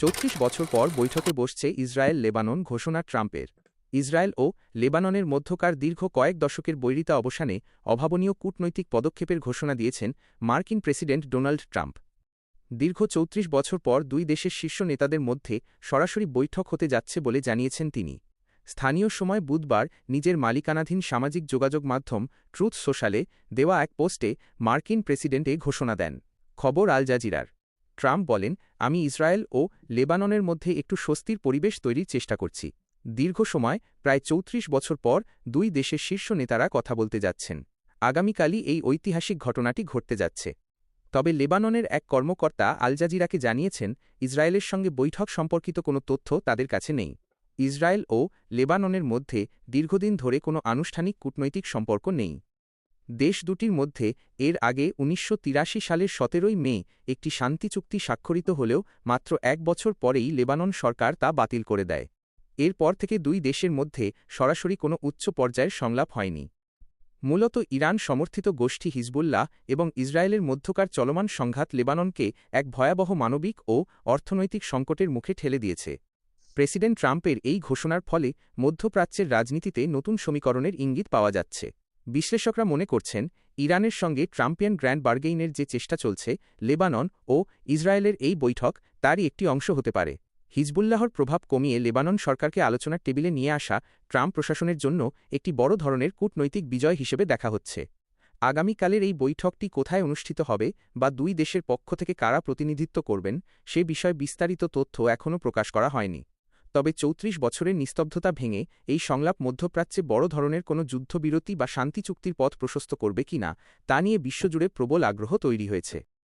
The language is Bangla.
৩৪ বছর পর বৈঠকে বসছে ইসরায়েল লেবানন ঘোষণা ট্রাম্পের। ইসরায়েল ও লেবাননের মধ্যকার দীর্ঘ কয়েক দশকের বৈরিতা অবসানে অভাবনীয় কূটনৈতিক পদক্ষেপের ঘোষণা দিয়েছেন মার্কিন প্রেসিডেন্ট ডোনাল্ড ট্রাম্প। দীর্ঘ ৩৪ বছর পর দুই দেশের শীর্ষ নেতাদের মধ্যে সরাসরি বৈঠক হতে যাচ্ছে বলে জানিয়েছেন তিনি। স্থানীয় সময় বুধবার নিজের মালিকানাধীন সামাজিক যোগাযোগ মাধ্যম ট্রুথ সোশ্যালে দেওয়া এক পোস্টে মার্কিন প্রেসিডেন্ট এ ঘোষণা দেন। খবর আল জাজিরার। ট্রাম্প বলেন, আমি ইসরায়েল ও লেবাননের মধ্যে একটু স্বস্তির পরিবেশ তৈরির চেষ্টা করছি। দীর্ঘ সময় প্রায় ৩৪ বছর পর দুই দেশের শীর্ষ নেতারা কথা বলতে যাচ্ছেন। আগামীকালই এই ঐতিহাসিক ঘটনাটি ঘটতে যাচ্ছে। তবে লেবাননের এক কর্মকর্তা আল জাজিরাকে জানিয়েছেন, ইসরায়েলের সঙ্গে বৈঠক সম্পর্কিত কোনো তথ্য তাদের কাছে নেই। ইসরায়েল ও লেবাননের মধ্যে দীর্ঘদিন ধরে কোনো আনুষ্ঠানিক কূটনৈতিক সম্পর্ক নেই। দেশ দুটির মধ্যে এর আগে ১৯৮৩ সালের ১৭ মে একটি শান্তি চুক্তি স্বাক্ষরিত হলেও মাত্র এক বছর পরেই লেবানন সরকার তা বাতিল করে দেয়। এরপর থেকে দুই দেশের মধ্যে সরাসরি কোনো উচ্চ পর্যায়ের সংলাপ হয়নি। মূলত ইরান সমর্থিত গোষ্ঠী হিজবুল্লাহ এবং ইসরায়েলের মধ্যকার চলমান সংঘাত লেবাননকে এক ভয়াবহ মানবিক ও অর্থনৈতিক সংকটের মুখে ঠেলে দিয়েছে। প্রেসিডেন্ট ট্রাম্পের এই ঘোষণার ফলে মধ্যপ্রাচ্যের রাজনীতিতে নতুন সমীকরণের ইঙ্গিত পাওয়া যাচ্ছে। বিশ্লেষকরা মনে করছেন, ইরানের সঙ্গে ট্রাম্পিয়ান গ্র্যান্ড বার্গেইনের যে চেষ্টা চলছে, লেবানন ও ইসরায়েলের এই বৈঠক তারই একটি অংশ হতে পারে। হিজবুল্লাহর প্রভাব কমিয়ে লেবানন সরকারকে আলোচনার টেবিলে নিয়ে আসা ট্রাম্প প্রশাসনের জন্য একটি বড় ধরনের কূটনৈতিক বিজয় হিসেবে দেখা হচ্ছে। আগামীকালের এই বৈঠকটি কোথায় অনুষ্ঠিত হবে বা দুই দেশের পক্ষ থেকে কারা প্রতিনিধিত্ব করবেন সে বিষয়ে বিস্তারিত তথ্য এখনও প্রকাশ করা হয়নি। তবে ৩৪ বছরের নিস্তব্ধতা ভেঙে এই সংলাপ মধ্যপ্রাচ্যে বড় ধরনের কোনো যুদ্ধবিরতি বা শান্তি চুক্তির পথ প্রশস্ত করবে কিনা তা নিয়ে বিশ্বজুড়ে প্রবল আগ্রহ তৈরি হয়েছে।